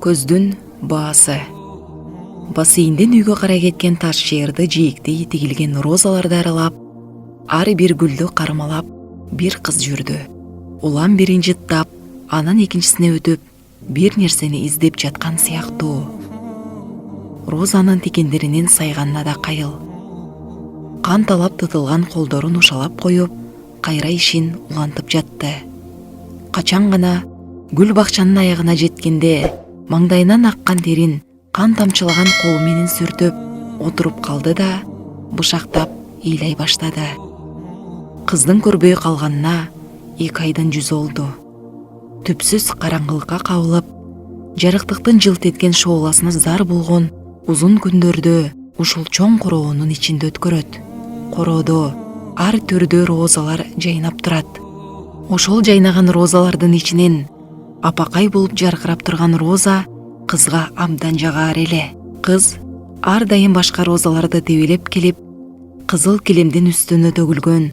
Көздүн баасы. Бассейнден үйгө карай кеткен таш жерди жийиктей тигилген розаларды аралап, ар бир гүлдү кармалап, бир кыз жүрдү. Улам бирин жыттап, анан экинчисине өтүп, бир нерсени издеп жаткан сыяктуу. Розанын тикендеринин сайганына да кайыл. Канталап тытылган колдорун ушалап коюп, кайра ишин улантып жатты. Качан гана гүл бакчанын аягына жеткенде, маңдайынан аккан терин кан тамчылаган колу менен сүртүп отуруп калды да, бышактап ыйлай баштады. Кыздын көрбөй калганына 2 айдан жүз болду. Түпсүз караңгылыкка кабылып, жарыктыктын жылт эткен шооласына зар болгон узун күндөрдү ушул чоң короонун ичинде өткөрөт. Короодо ар түрдүү розалар жайнап турат. Ошол жайнаган розалардын ичинен апакай болуп жаркырап турган роза кызга абдан жагар эле. Кыз ар дайым башка розаларды тебелеп келип, кызыл килемдин үстүнө төгүлгөн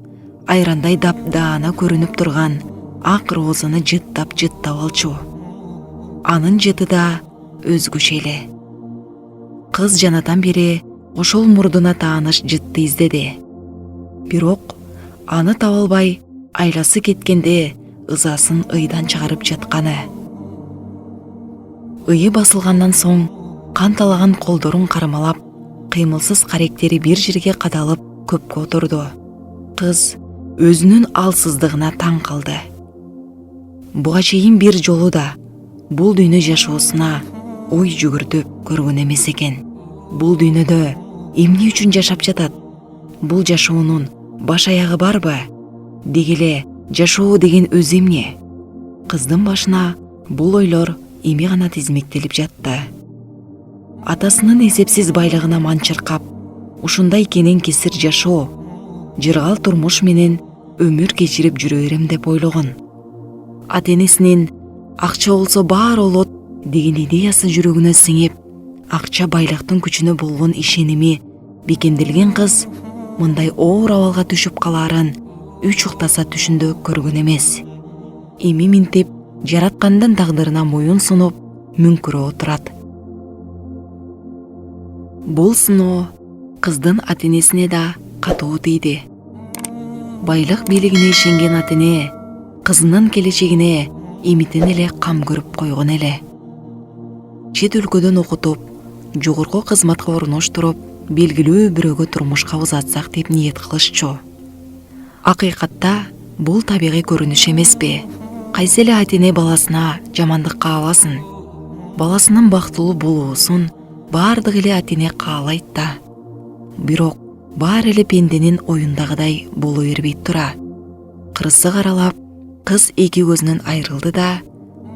айрандай дапдаана көрүнүп турган ак розаны жыттап алчу. Анын жыты да өзгөчө эле. Кыз жанатан бери ошол мурдуна тааныш жытты издеди. Бирок аны таба албай, айласы кеткенде ызасын ыйдан чыгарып жатканы. Ыйы басылгандан соң канталаган колдорун кармалап, кыймылсыз каректери бир жерге кадалып көпкө отурду. Кыз өзүнүн алсыздыгына таң калды. Буга чейин бир жолу да бул дүйнө жашоосуна ой жүгүртүп көргөн эмес экен. Бул дүйнөдө эмне үчүн жашап жатат? Бул жашоонун баш аягы барбы? Дегеле жашоо деген өзү эмне? Кыздын башына бул ойлор эми гана тизмектелип жатты. Атасынын эсепсиз байлыгына манчыркап, ушундай кенен кесир жашоо, жыргал турмуш менен өмүр кечирип жүрө берем деп ойлогон. Ата-энесинин акча болсо баары болот деген идеясы жүрөгүнө сиңип, акча байлыктын күчүнө болгон ишеними бекемделген кыз мындай оор абалга түшүп калаарын үч уктаса түшүндө көргөн эмес. Эми минтип жараткандын тагдырына моюн сунуп мүңкүрөп отурат. Бул сыноо кыздын ата-энесине да катуу тийди. Байлык бийлигине ишенген ата-эне кызынын келечегине эмитен эле кам көрүп койгон эле. Чет өлкөдөн окутуп, жогорку кызматка орноштуруп, белгилүү бирөөгө турмушка узатсак деп ниет кылышчу. Акыйкатта бул табигый көрүнүш эмеспи? Кайсы эле ата-эне баласына жамандык кааласын? Баласынын бактылуу болуусун баардык эле ата-эне каалайт да. Бирок баары эле пенденин оюндагыдай боло бербейт тура. Кырсы каралап, кыз эки көзүнөн айрылды да,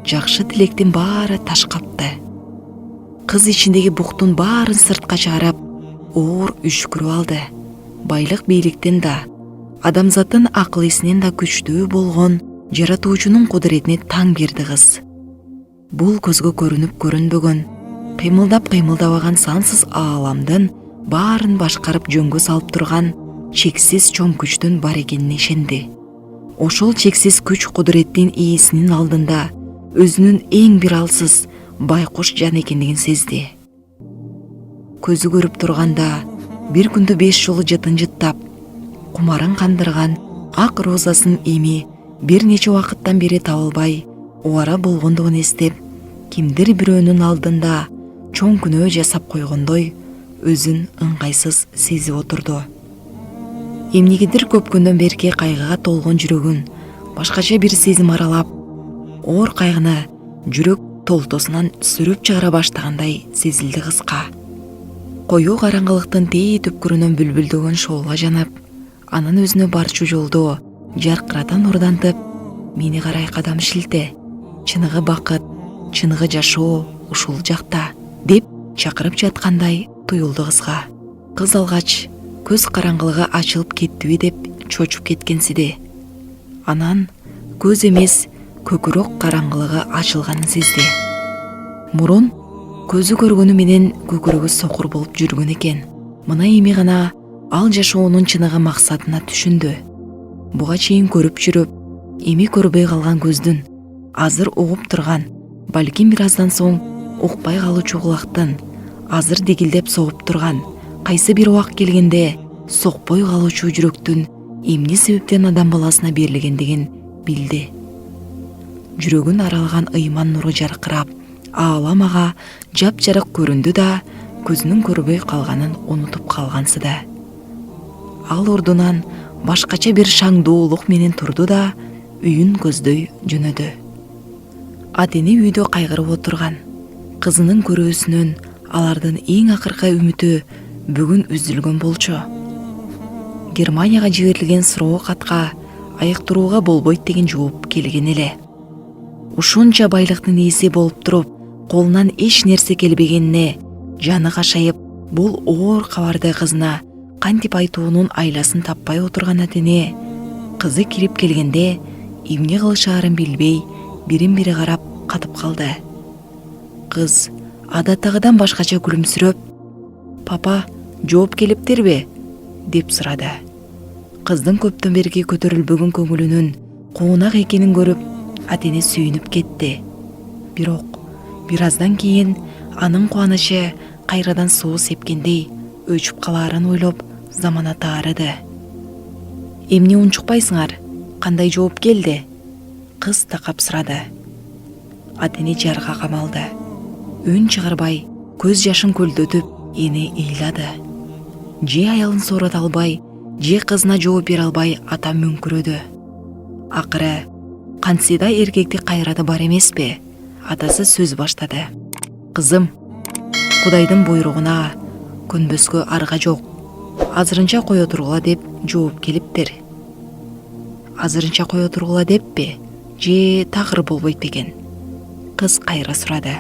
жакшы тилектин баары таш капты. Кыз ичиндеги буктун баарын сыртка чыгарып, оор үшкүрүп алды. Байлык бийликтен да, адамзаттын акыл эсинен да күчтүү болгон жаратуучунун кудуретине таң берди кыз. Бул көзгө көрүнүп көрүнбөгөн, кыймылдап кыймылдабаган сансыз ааламдын баарын башкарып жөнгө салып турган чексиз чоң күчтүн бар экенине ишенди. Ошол чексиз күч кудуреттин ээсинин алдында өзүнүн эң бир алсыз байкуш жан экендигин сезди. Көзү көрүп турганда бир күндө 5 жолу жытын жыттап, кумарын кандырган ак розасын эми бир нече убакыттан бери табылбай убара болгондугун эстеп, кимдир бирөөнүн алдында чоң күнөө жасап койгондой өзүн ыңгайсыз сезип отурду. Эмнегедир көп күндөн берки кайгыга толгон жүрөгүн башкача бир сезим аралап, оор кайгыны жүрөк толтосунан сүрүп чыгара баштагандай сезилди кызга. Коюу караңгылыктын тээ түпкүрүнөн бүлбүлдөгөн шоолга жанып, анын өзүнө барчу жолдо жаркырата нурдантып, мени карай кадам шилте, чыныгы бакыт, чыныгы жашоо ушул жакта деп чакырып жаткандай туюлду кызга. Кыз алгач көз караңгылыгы ачылып кеттиби деп чочуп кеткенсиди. Анан көз эмес көкүрөк караңгылыгы ачылганын сезди. Мурун көзү көргөнү менен көкүрөгү сокур болуп жүргөн экен. Мына эми гана ал жашоонун чыныгы максатына түшүндү. Буга чейин көрүп жүрүп, эми көрбөй калган көздүн азыр угуп турган, балким бир аздан соң укпай калуучу кулактын азыр дегилдеп согуп турган, кайсы бир убак келгенде сокпой калуучу жүрөктүн эмне себептен адам баласына берилгендигин билди. Жүрөгүн аралаган ыйман нуру жаркырап, аалам ага жапжарак көрүндү да, көзүнүн көрбөй калганын унутуп калгансыды. Ал ордунан башкача бир шаңдуулук менен турду да, үйүн көздөй жөнөдү. Атени үйдө кайгырып отурган. Кызынын көрүүсүнөн алардын эң акыркы үмүтү бүгүн үзүлгөн болчу. Германияга жиберилген суроо катка айыктырууга болбойт деген жооп келген эле. Ушунча байлыктын ээси болуп туруп, колунан эч нерсе келбегенине жаны кашайып, бул оор кабарды кызына кантип айтуунун айласын таппай отурган Атене кызы кирип келгенде эмне кылышаарын билбей, бирин-бири карап катып калды. Кыз адаттагыдан башкача күлүмсүрөп, "Папа, жооп келиптирби?" деп сурады. Кыздын көптөн берги көтөрүлбөгөн көңүлүнүн куунак экенин көрүп, Атене сүйүнүп кетти. Бирок бир аздан кийин анын кубанычы кайрадан суу сепкендей өчүп калаарын ойлоп, замана таарыды. "Эмне унчукпайсыңар? Кандай жооп келди?" Кыз такап сурады. Атене жарга камалды. Үн чыгарбай, көз жашын көлдөтүп, эни ыйлады. Же аялын соорото албай, же кызына жооп бере албай ата мөңкүрөдү. Акыры кантсе да эркекти кайраты бар эмеспи? Атасы сөз баштады. "Кызым, Кудайдын буйругуна көнбөскө арга жок. Азырынча кое тургула" деп жооп келиптир. Азырынча кое тургула деппи? Же такыр болбойт бекен? Кыз кайра сурады.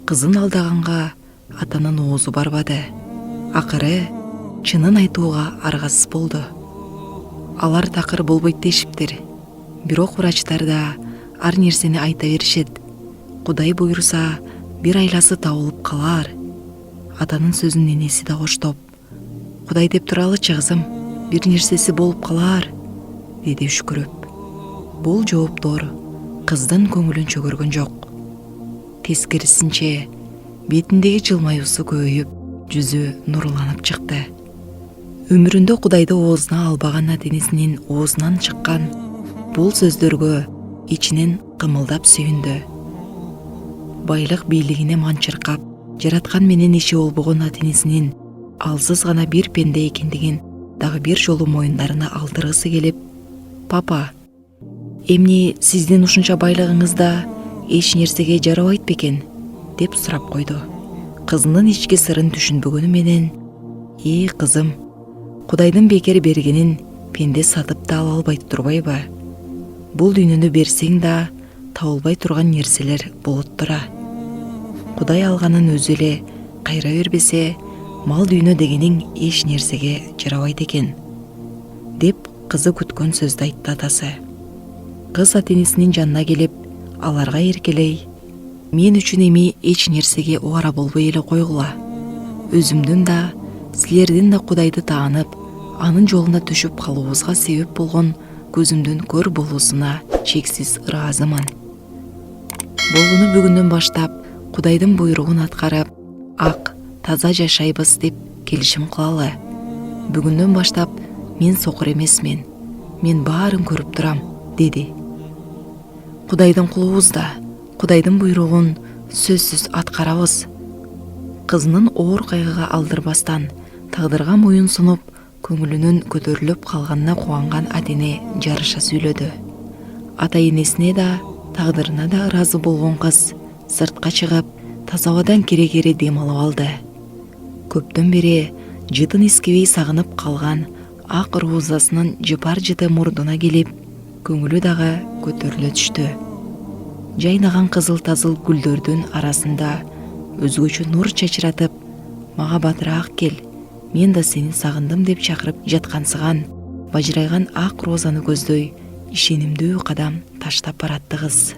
Кызын алдаганга атанын оозу барбады. Акыры чынын айтууга аргасыз болду. Алар такыр болбойт дешиптир. Бирок врачтар да ар нерсени айта беришет. Кудай буйруса, бир айласы табылып калар. Атанын сөзүн энеси да коштоп, "Кудай деп туралычы кызым, бир нерсеси болуп калар", деди үшкүрүп. Бул жооптор кыздын көңүлүн чөгөргөн жок. Тескерисинче, бетиндеги жылмаюусу көбөйүп, жүзү нурланып чыкты. Өмүрүндө Кудайды оозуна албаган Атенесинин оозунан чыккан бул сөздөргө ичинен кымылдап сүйүндү. Байлык бийлигине манчыркап, жараткан менен иши болбогон Атенесинин алсыз гана бир пенде экендигин дагы бир жолу моюндарына алдыргысы келип, "Папа, эмне сиздин ушунча байлыгыңызда эч нерсеге жарабайт бекен?" деп сурап койду. Кызынын ички сырын түшүнбөгөнү менен, Кызым, Кудайдын бекер бергенин пенде сатып да ала албайт турбайбы? Бул дүйнөнү берсең да табылбай турган нерселер болот тура. Кудай алганын өзү эле кайра бербесе, мал дүйнө дегениң эч нерсеге жарабайт экен", деп кызы күткөн сөздү айтты атасы. Кыз Атенесинин жанына келип, аларга эркелей, "Мен үчүн эми эч нерсеге убара болбой эле койгула. Өзүмдүн да, силердин да Кудайды таанып, анын жолуна түшүп калуубузга себеп болгон көзүмдүн көр болуусуна чексиз ыраазымын. Болгону бүгүндөн баштап Кудайдын буйругун аткарып, ак, таза жашайбыз деп келишим кылалы. Бүгүндөн баштап мен сокур эмесмин. Мен баарын көрүп турам", деди. Кудайдын кулубуз да, Кудайдын буйругун сөзсүз аткарабыз. Кызынын оор кайгыга алдырбастан, тагдырга моюн сунуп, көңүлүнүн көтөрүлүп калганына кубанган Атене жарыша сүйлөдү. Ата энесине да, тагдырына да ыраазы болгон кыз сыртка чыгып, таза абадан кере-кере дем алып алды. Көптөн бери жытын искебей сагынып калган ак розасынын жыпар-жыты мурдуна келип, көңүлү дагы көтөрүлө түштү. Жайнаган кызыл-тазыл гүлдөрдүн арасында өзгөчө нур чачыратып, "Мага батыраак кел, мен да сени сагындым" деп чакырып жаткансыган, бажырайган ак розаны көздөй ишенимдүү кадам таштап баратты кыз.